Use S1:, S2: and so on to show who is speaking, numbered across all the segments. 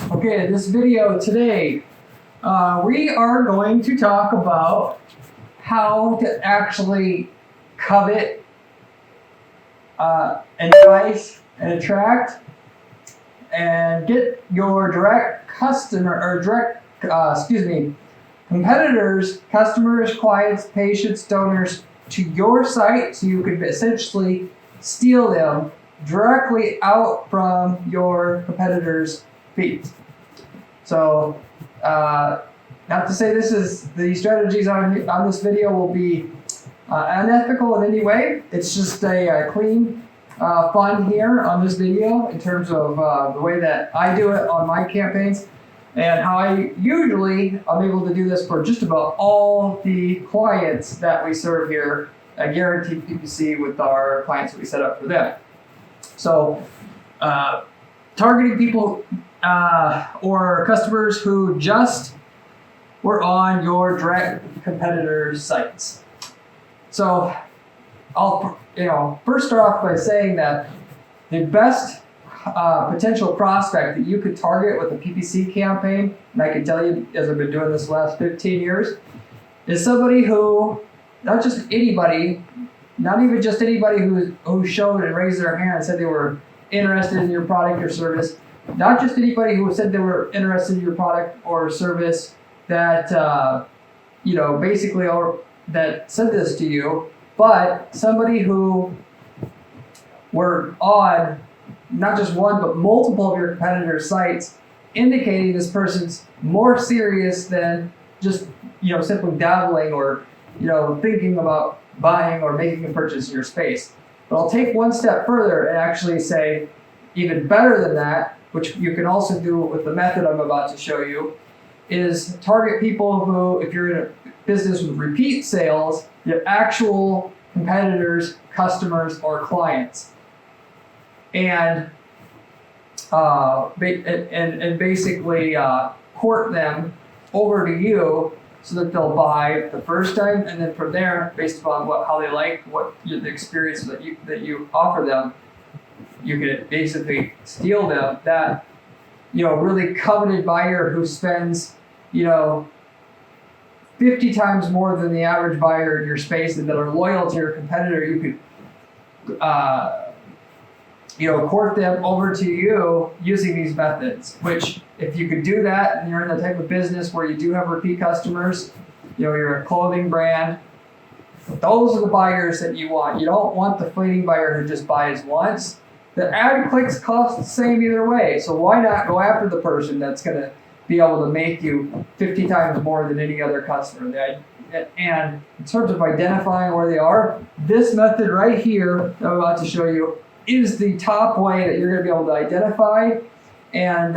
S1: Okay, in this video today, we are going to talk about how to actually covet, entice, and attract, and get your direct customer or competitors, customers, clients, patients, donors to your site, so you can essentially steal them directly out from your competitors' feet. So, not to say the strategies on this video will be unethical in any way. It's just a clean fun here on this video in terms of the way that I do it on my campaigns and how I'm able to do this for just about all the clients that we serve here at Guaranteed PPC with our clients that we set up for them. So, targeting people or customers who just were on your direct competitors' sites. So, I'll first start off by saying that the best potential prospect that you could target with a PPC campaign, and I can tell you as I've been doing this the last 15 years, is somebody who, not just anybody, not even just anybody who showed and raised their hand and said they were interested in your product or service, not just anybody who said they were interested in your product or service that, that said this to you, but somebody who were on not just one, but multiple of your competitors' sites, indicating this person's more serious than just, simply dabbling or, thinking about buying or making a purchase in your space. But I'll take one step further and actually say even better than that, which you can also do with the method I'm about to show you, is target people who, if you're in a business with repeat sales, your actual competitors, customers, or clients. And basically court them over to you so that they'll buy the first time, and then from there, based upon how they like, the experience that you offer them, you can basically steal them. That really coveted buyer who spends 50 times more than the average buyer in your space and that are loyal to your competitor. You could court them over to you using these methods, which if you could do that and you're in the type of business where you do have repeat customers, you're a clothing brand, those are the buyers that you want. You don't want the fleeting buyer who just buys once. The ad clicks cost the same either way, so why not go after the person that's going to be able to make you 50 times more than any other customer? And in terms of identifying where they are, this method right here that I'm about to show you is the top way that you're going to be able to identify and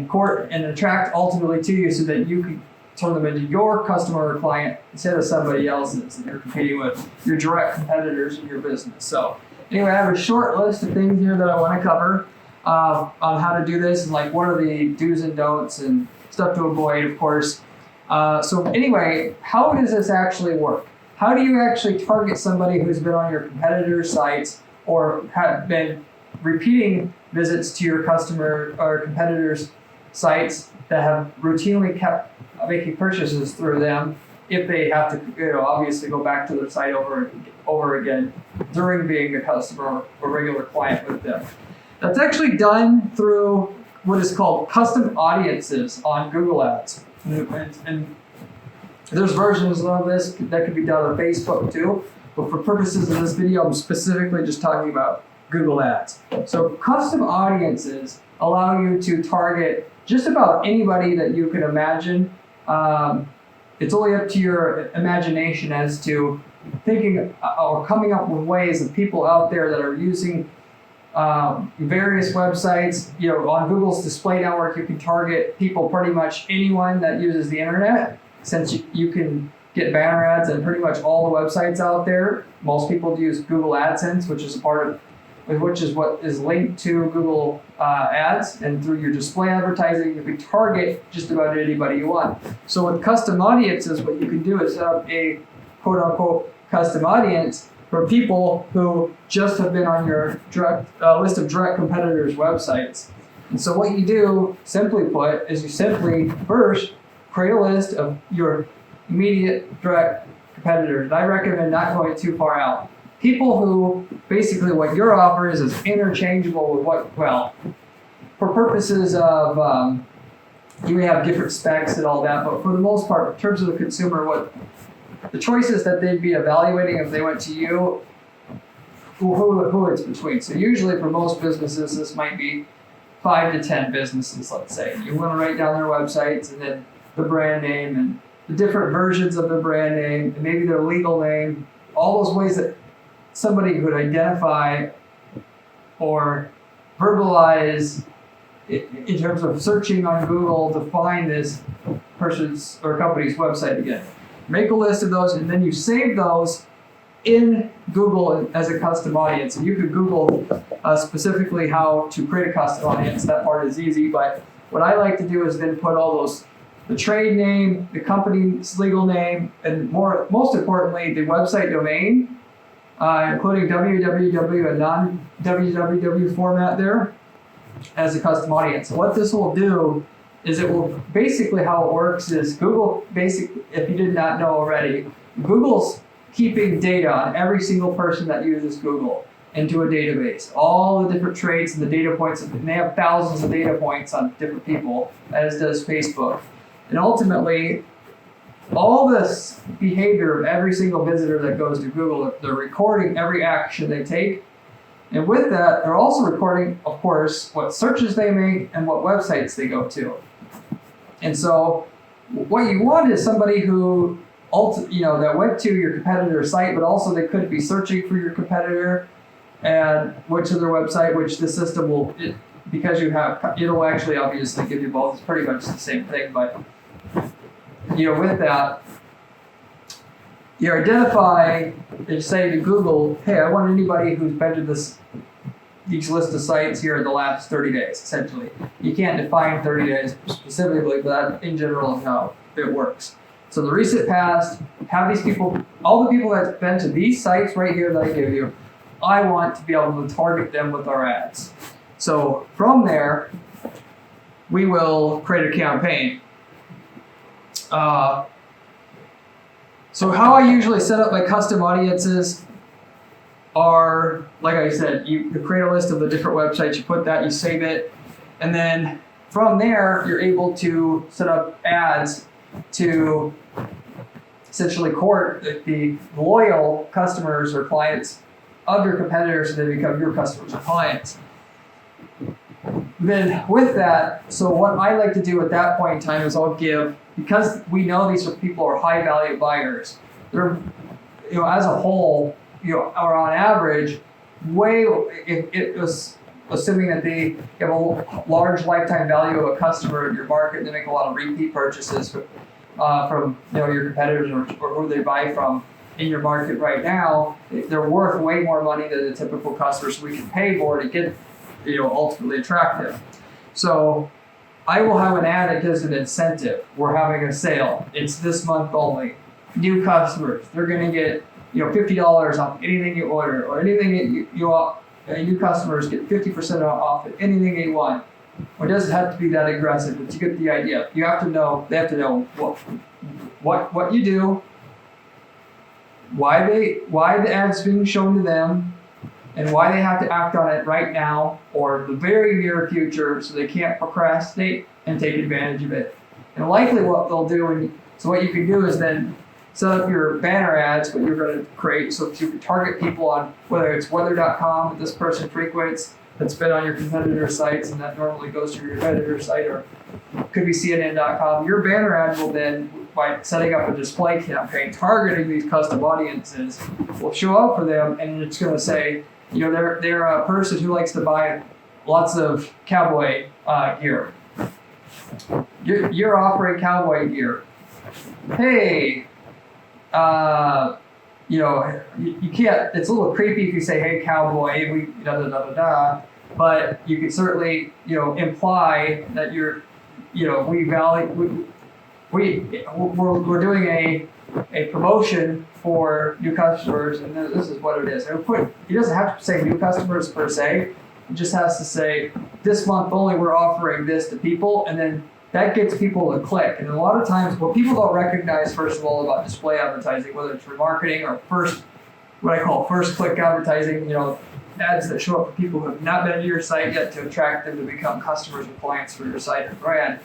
S1: court and attract ultimately to you, so that you can turn them into your customer or client instead of somebody else's that you're competing with, your direct competitors in your business. So anyway, I have a short list of things here that I want to cover on how to do this, and what are the do's and don'ts and stuff to avoid, of course. So anyway, how does this actually work? How do you actually target somebody who's been on your competitor's sites or have been repeating visits to your customer or competitors' sites that have routinely kept making purchases through them, if they have to, obviously go back to their site over again during being a customer or regular client with them? That's actually done through what is called custom audiences on Google Ads. And there's versions of this that can be done on Facebook too, but for purposes of this video, I'm specifically just talking about Google Ads. So custom audiences allow you to target just about anybody that you can imagine. It's only up to your imagination as to thinking or coming up with ways of people out there that are using various websites. On Google's display network, you can target people, pretty much anyone that uses the internet, since you can get banner ads on pretty much all the websites out there. Most people use Google AdSense, which is what is linked to Google Ads, and through your display advertising, you can target just about anybody you want. So with custom audiences, what you can do is set up a quote-unquote custom audience for people who just have been on your direct list of direct competitors' websites. And so what you do, simply put, is you simply first create a list of your immediate direct competitors. And I recommend not going too far out. People who basically what your offer is interchangeable with what, well, for purposes of, you may have different specs and all that, but for the most part, in terms of the consumer, what the choices that they'd be evaluating if they went to you, who it's between. So usually for most businesses, this might be 5 to 10 businesses, let's say. You want to write down their websites and then the brand name and the different versions of the brand name and maybe their legal name, all those ways that somebody could identify or verbalize in terms of searching on Google to find this person's or company's website again. Make a list of those and then you save those in Google as a custom audience. And you could Google specifically how to create a custom audience. That part is easy, but what I like to do is then put all those, the trade name, the company's legal name, and most importantly, the website domain, including www and non-www format there as a custom audience. So what this will do is it will basically, how it works is Google, if you did not know already, Google's keeping data on every single person that uses Google into a database. All the different traits and the data points, and they have thousands of data points on different people, as does Facebook. And ultimately, all this behavior of every single visitor that goes to Google, they're recording every action they take. And with that, they're also recording, of course, what searches they make and what websites they go to. And so what you want is somebody who that went to your competitor's site, but also they could be searching for your competitor and went to their website, which the system will, because you have, it'll actually obviously give you both. It's pretty much the same thing, but with that, you identify and say to Google, hey, I want anybody who's been to these list of sites here in the last 30 days, essentially. You can't define 30 days specifically, but that in general is how it works. So the recent past, have these people, all the people that's been to these sites right here that I give you, I want to be able to target them with our ads. So from there, we will create a campaign. So how I usually set up my custom audiences are, like I said, you create a list of the different websites, you put that, you save it, and then from there, you're able to set up ads to essentially court the loyal customers or clients of your competitors so they become your customers or clients. Then with that, so what I like to do at that point in time is I'll give, because we know these people are high value buyers, they're, as a whole, or on average, if it was assuming that they have a large lifetime value of a customer in your market, they make a lot of repeat purchases from your competitors or who they buy from in your market right now, they're worth way more money than the typical customer, so we can pay more to get ultimately attractive. So I will have an ad that gives an incentive. We're having a sale. It's this month only. New customers, they're going to get $50 off anything you order, or anything new customers get 50% off anything they want. Or it doesn't have to be that aggressive, but you get the idea. You have to know, they have to know what you do, why the ad's being shown to them, and why they have to act on it right now or the very near future so they can't procrastinate and take advantage of it. And likely what they'll do, so what you can do is then set up your banner ads, what you're going to create, so that you can target people on whether it's weather.com that this person frequents, that's been on your competitor sites, and that normally goes to your competitor site, or could be CNN.com. Your banner ad will then, by setting up a display campaign targeting these custom audiences, will show up for them, and it's going to say, they're a person who likes to buy lots of cowboy gear. You're offering cowboy gear. Hey, you can't, it's a little creepy if you say, hey, cowboy, but you can certainly, imply that you're, we're doing a promotion for new customers, and this is what it is. It doesn't have to say new customers per se. It just has to say, this month only we're offering this to people, and then that gets people to click. And a lot of times what people don't recognize, first of all, about display advertising, whether it's remarketing or what I call first click advertising, ads that show up for people who have not been to your site yet to attract them to become customers or clients for your site or brand.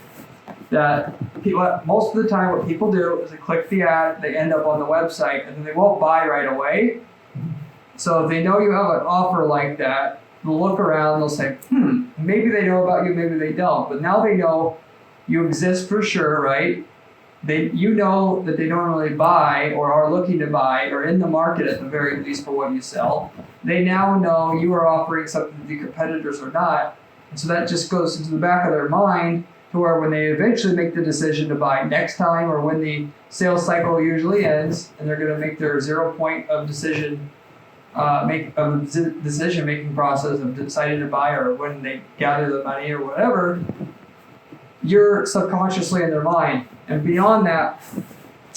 S1: That people, most of the time what people do is they click the ad, they end up on the website, and then they won't buy right away. So if they know you have an offer like that, they'll look around, they'll say, maybe they know about you, maybe they don't. But now they know you exist for sure, right? You know that they normally buy or are looking to buy or in the market at the very least for what you sell. They now know you are offering something that the competitors are not. And so that just goes into the back of their mind to where when they eventually make the decision to buy next time, or when the sales cycle usually ends and they're going to make their 0 point of decision making process of deciding to buy, or when they gather the money or whatever, you're subconsciously in their mind. And beyond that,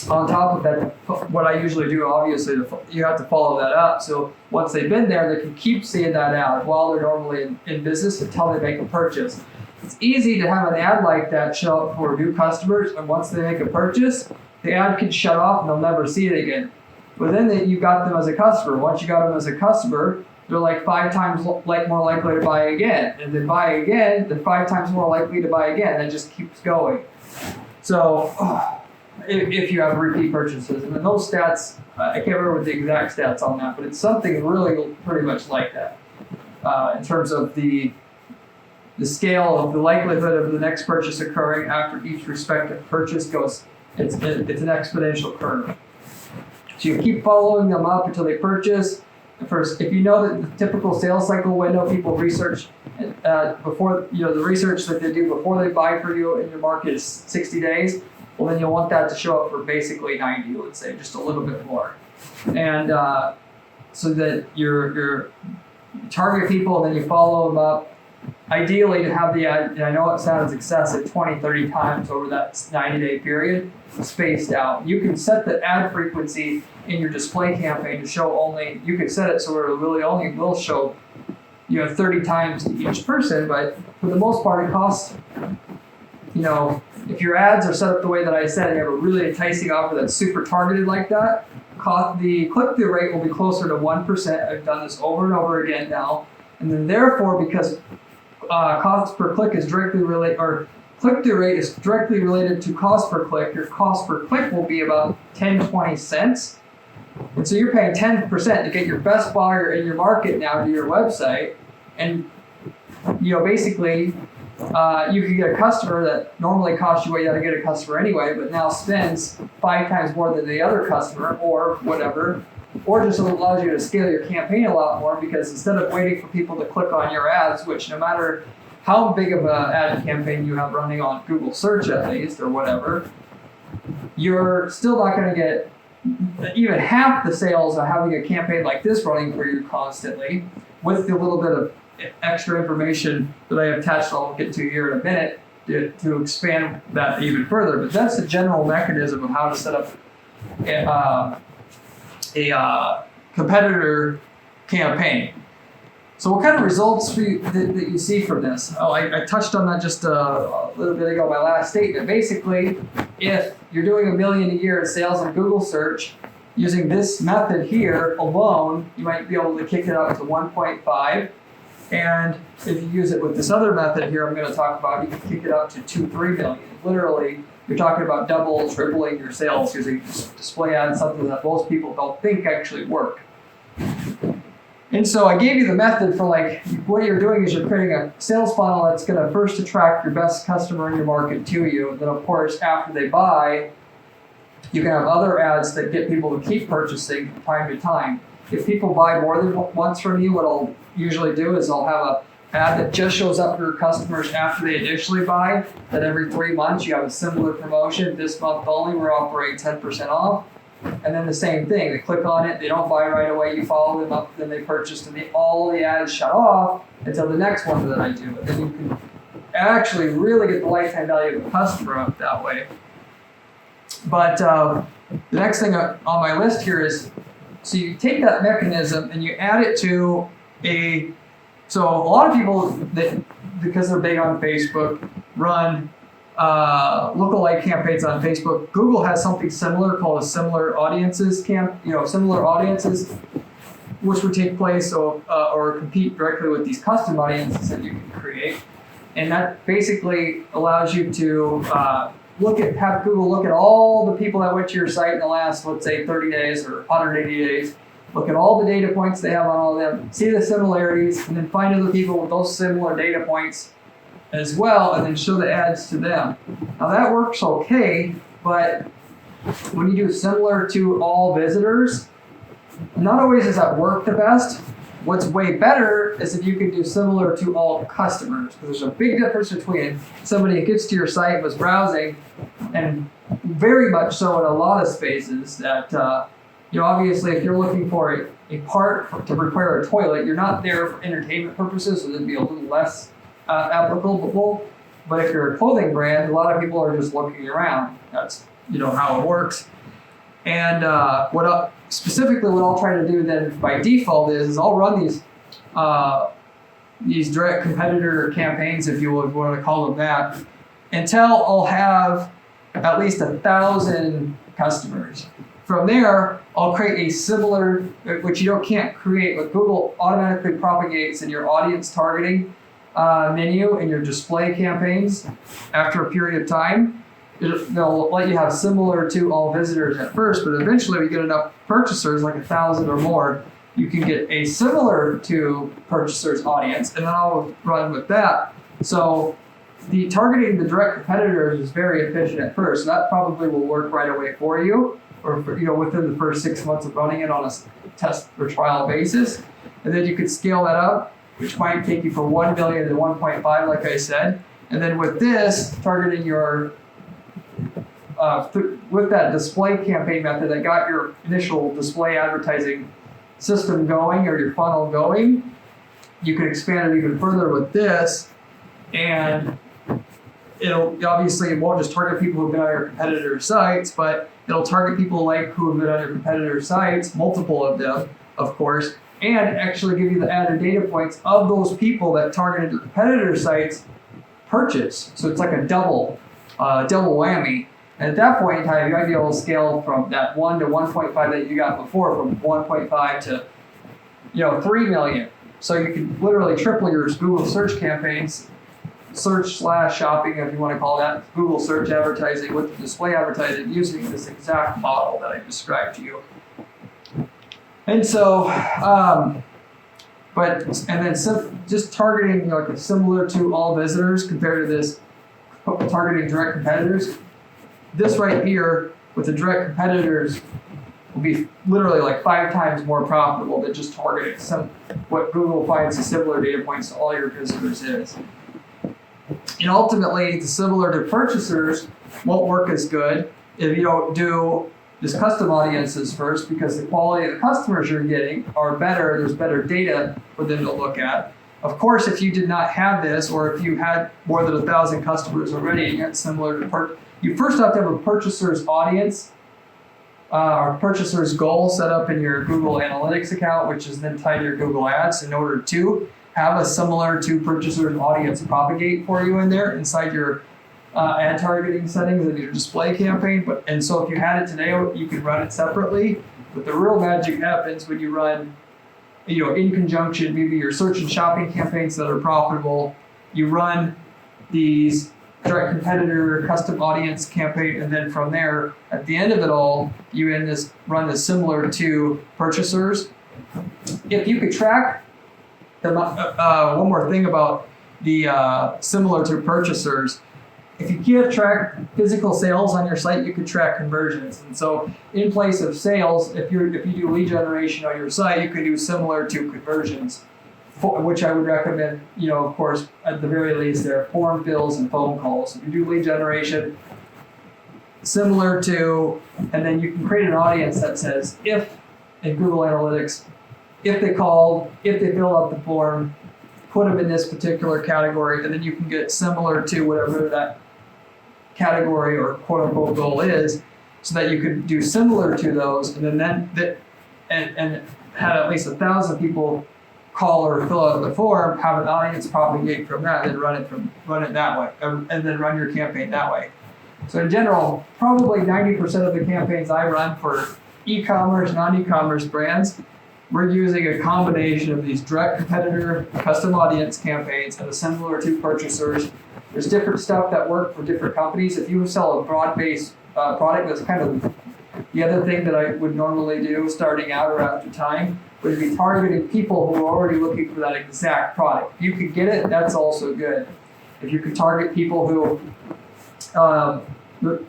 S1: on top of that, what I usually do, obviously, you have to follow that up. So once they've been there, they can keep seeing that ad while they're normally in business until they make a purchase. It's easy to have an ad like that show up for new customers, and once they make a purchase, the ad can shut off and they'll never see it again. But then you got them as a customer. Once you got them as a customer, they're like 5 times more likely to buy again. And then buy again, they're 5 times more likely to buy again. That just keeps going. So if you have repeat purchases, and then those stats, I can't remember the exact stats on that, but it's something really pretty much like that in terms of the scale of the likelihood of the next purchase occurring after each respective purchase goes. It's an exponential curve. So you keep following them up until they purchase. First, if you know that the typical sales cycle window people research before, the research that they do before they buy for you in your market is 60 days, well, then you'll want that to show up for basically 90, let's say, just a little bit more. And so that you target people and then you follow them up. Ideally, to have the ad, and I know it sounds excessive, 20, 30 times over that 90-day period, spaced out. You can set the ad frequency in your display campaign to show only, you can set it so it really only will show 30 times to each person, but for the most part it costs, if your ads are set up the way that I said, and you have a really enticing offer that's super targeted like that, the click-through rate will be closer to 1%. I've done this over and over again now. And then therefore, because cost per click is directly related, or click-through rate is directly related to cost per click, your cost per click will be about 10-20 cents. And so you're paying 10% to get your best buyer in your market now to your website. And basically you can get a customer that normally costs you what you got to get a customer anyway, but now spends 5 times more than the other customer or whatever, or just allows you to scale your campaign a lot more, because instead of waiting for people to click on your ads, which no matter how big of an ad campaign you have running on Google search at least or whatever, you're still not going to get even half the sales of having a campaign like this running for you constantly, with the little bit of extra information that I have attached, I'll get to here in a minute to expand that even further. But that's the general mechanism of how to set up a competitor campaign. So what kind of results that you see from this? I touched on that just a little bit ago, my last statement. Basically, if you're doing $1 million a year in sales on Google search, using this method here alone, you might be able to kick it up to 1.5. And if you use it with this other method here I'm going to talk about, you can kick it up to 2-3 million. Literally, you're talking about double, tripling your sales using display ads, something that most people don't think actually work. And so I gave you the method for what you're doing is you're creating a sales funnel that's going to first attract your best customer in your market to you. And then of course, after they buy, you can have other ads that get people to keep purchasing from time to time. If people buy more than once from you, what I'll usually do is I'll have an ad that just shows up for your customers after they initially buy, that every 3 months you have a similar promotion. This month only, we're offering 10% off. And then the same thing, they click on it, they don't buy right away, you follow them up, then they purchase, and all the ads shut off until the next one that I do. And then you can actually really get the lifetime value of the customer up that way. But the next thing on my list here is, so you take that mechanism and you add it to a So a lot of people that, because they're big on Facebook, run lookalike campaigns on Facebook. Google has something similar called a similar audiences similar audiences, which would take place or compete directly with these custom audiences that you can create. And that basically allows you to have Google look at all the people that went to your site in the last, let's say, 30 days or 180 days. Look at all the data points they have on all of them, see the similarities, and then find other people with those similar data points as well, and then show the ads to them. Now that works okay, but when you do similar to all visitors, not always does that work the best. What's way better is if you can do similar to all customers, because there's a big difference between somebody that gets to your site, was browsing, and very much so in a lot of spaces that obviously if you're looking for a part to repair a toilet, you're not there for entertainment purposes, so it'd be a little less applicable. But if you're a clothing brand, a lot of people are just looking around. That's how it works. And specifically what I'll try to do then by default is I'll run these direct competitor campaigns, if you would want to call them that, until I'll have at least 1,000 customers. From there, I'll create a similar, which you can't create, but Google automatically propagates in your audience targeting menu in your display campaigns after a period of time. They'll let you have similar to all visitors at first, but eventually we get enough purchasers, like 1,000 or more, you can get a similar to purchasers audience, and then I'll run with that. So the targeting the direct competitors is very efficient at first. That probably will work right away for you, or within the first 6 months of running it on a test or trial basis. And then you could scale that up, which might take you from 1 million to 1.5, like I said. And then with this, targeting your with that display campaign method that got your initial display advertising system going, or your funnel going, you can expand it even further with this, and it won't just target people who've been on your competitor sites, but it'll target people who have been on your competitor sites, multiple of them, of course, and actually give you the added data points of those people that targeted your competitor sites purchase. So it's like a double whammy. And at that point in time, you might be able to scale from that 1 to 1.5 that you got before, from 1.5 to 3 million. So you can literally triple your Google search campaigns, search/shopping, if you want to call that, Google search advertising with the display advertising, using this exact model that I described to you. And so, just targeting similar to all visitors compared to this targeting direct competitors. This right here with the direct competitors will be literally like 5 times more profitable than just targeting what Google finds the similar data points to all your visitors is. And ultimately, the similar to purchasers won't work as good if you don't do just custom audiences first, because the quality of the customers you're getting are better. There's better data for them to look at. Of course, if you did not have this, or if you had more than 1,000 customers already, and it's similar to you first have to have a purchaser's audience or purchaser's goal set up in your Google Analytics account, which is then tied to your Google Ads, in order to have a similar to purchaser's audience propagate for you in there inside your ad targeting settings and your display campaign. And so if you had it today, you can run it separately. But the real magic happens when you run, in conjunction, maybe your search and shopping campaigns that are profitable. You run these direct competitor custom audience campaign, and then from there, at the end of it all, you run this similar to purchasers. If you could track one more thing about the similar to purchasers. If you can't track physical sales on your site, you could track conversions. And so in place of sales, if you do lead generation on your site, you could do similar to conversions, which I would recommend, of course, at the very least, there are form fills and phone calls. If you do lead generation, similar to, and then you can create an audience that says, if in Google Analytics, if they called, if they filled out the form, put them in this particular category, and then you can get similar to whatever that category or quote unquote goal is, so that you could do similar to those, and then and have at least 1,000 people call or fill out the form, have an audience propagate from that, then run it that way, and then run your campaign that way. So in general, probably 90% of the campaigns I run for e-commerce, non-e-commerce brands, we're using a combination of these direct competitor, custom audience campaigns, and a similar to purchasers. There's different stuff that work for different companies. If you sell a broad-based product, that's kind of the other thing that I would normally do starting out or after time, would be targeting people who are already looking for that exact product. If you could get it, that's also good. If you could target people who,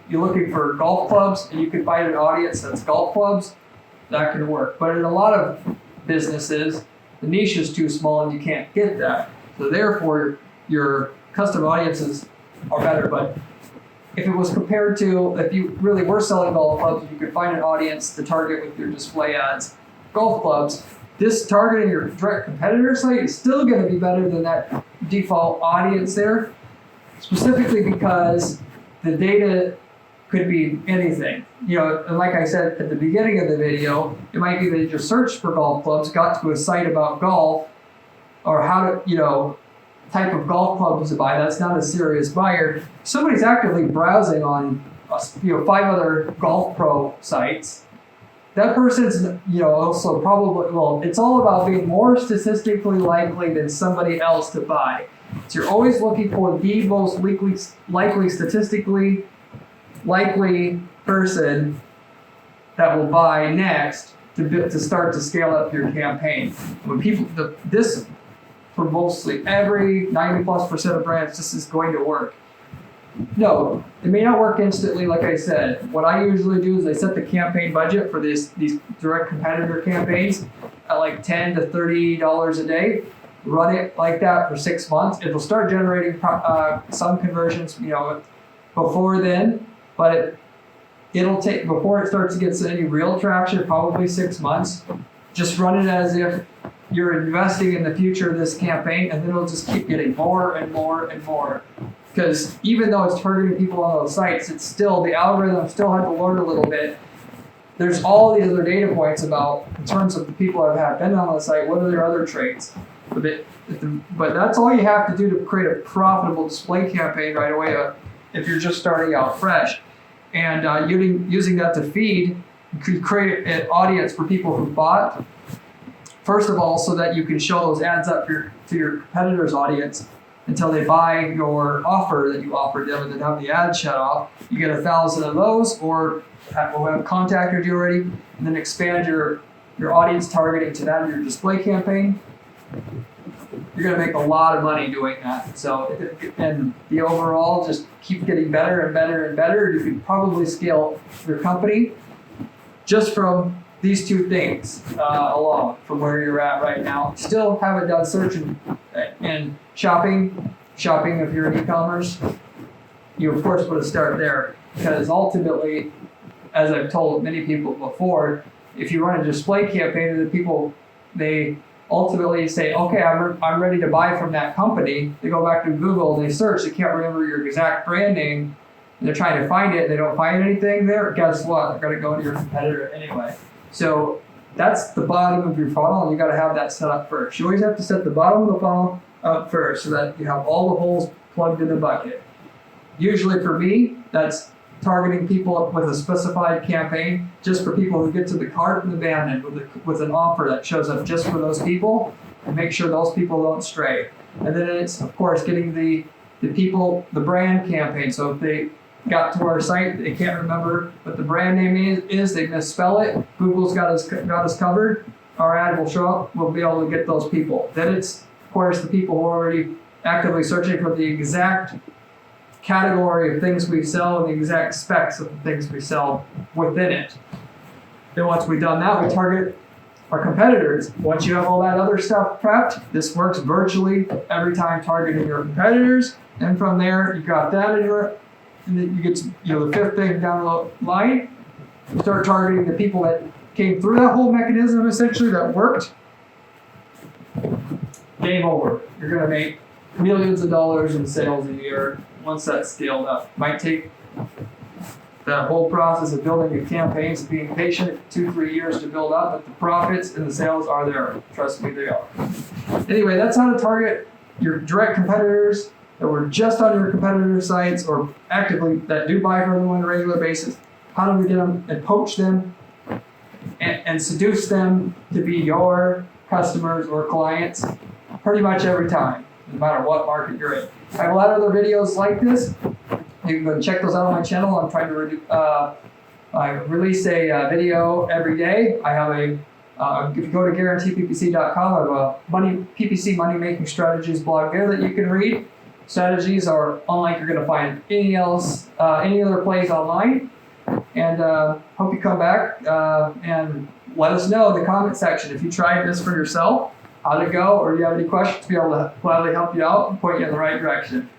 S1: you're looking for golf clubs and you could find an audience that's golf clubs, that can work. But in a lot of businesses, the niche is too small and you can't get that. So therefore, your custom audiences are better. But if it was compared to, if you really were selling golf clubs, you could find an audience to target with your display ads. Golf clubs, this targeting your direct competitor site is still going to be better than that default audience there, specifically because the data could be anything. You know, and like I said at the beginning of the video, it might be that you just searched for golf clubs, got to a site about golf, or how to, you know, type of golf clubs to buy. That's not a serious buyer. Somebody's actively browsing on, 5 other golf pro sites. That person's, also probably, well, it's all about being more statistically likely than somebody else to buy. So you're always looking for the most likely statistically likely person that will buy next to start to scale up your campaign. When people, this for mostly every 90+% of brands, this is going to work. No, it may not work instantly, like I said. What I usually do is I set the campaign budget for these direct competitor campaigns at like $10 to $30 a day. Run it like that for 6 months. It'll start generating some conversions, before then, but it'll take, before it starts to get any real traction, probably 6 months. Just run it as if you're investing in the future of this campaign, and then it'll just keep getting more and more and more. Because even though it's targeting people on those sites, it's still, the algorithm still had to learn a little bit. There's all these other data points about, in terms of the people that have been on the site, what are their other traits? But that's all you have to do to create a profitable display campaign right away if you're just starting out fresh. And using that to feed, you create an audience for people who bought, first of all, so that you can show those ads up to your competitor's audience until they buy your offer that you offered them, and then have the ad shut off. You get 1,000 of those, or have contacted you already, and then expand your audience targeting to that in your display campaign. You're going to make a lot of money doing that. So, and the overall just keep getting better and better and better. You can probably scale your company just from these two things alone, from where you're at right now. Still haven't done search and shopping if you're in e-commerce. You of course want to start there, because ultimately, as I've told many people before, if you run a display campaign to the people, they ultimately say, okay, I'm ready to buy from that company. They go back to Google, they search, they can't remember your exact brand name, and they're trying to find it, and they don't find anything there. Guess what? They're going to go to your competitor anyway. So that's the bottom of your funnel, and you got to have that set up first. You always have to set the bottom of the funnel up first, so that you have all the holes plugged in the bucket. Usually for me, that's targeting people with a specified campaign, just for people who get to the cart and abandoned with an offer that shows up just for those people, and make sure those people don't stray. And then it's, of course, getting the people, the brand campaign. So if they got to our site, they can't remember what the brand name is, they misspell it, Google's got us covered, our ad will show up, we'll be able to get those people. Then it's, of course, the people who are already actively searching for the exact category of things we sell and the exact specs of the things we sell within it. Then once we've done that, we target our competitors. Once you have all that other stuff prepped, this works virtually every time targeting your competitors. And from there, you got that and then you get to, the fifth thing down the line, you start targeting the people that came through that whole mechanism, essentially, that worked. Game over. You're going to make millions of dollars in sales a year once that's scaled up. Might take that whole process of building your campaigns, being patient, 2-3 years to build up, but the profits and the sales are there. Trust me, they are. Anyway, that's how to target your direct competitors that were just on your competitor sites or actively that do buy from you on a regular basis. How do we get them and poach them and seduce them to be your customers or clients pretty much every time, no matter what market you're in. I have a lot of other videos like this. You can go and check those out on my channel. I'm trying to I release a video every day. I have if you go to guaranteeppc.com, I have a PPC money making strategies blog there that you can read. Strategies are unlike you're going to find any other place online. And hope you come back and let us know in the comment section if you tried this for yourself, how'd it go, or do you have any questions to be able to gladly help you out and point you in the right direction.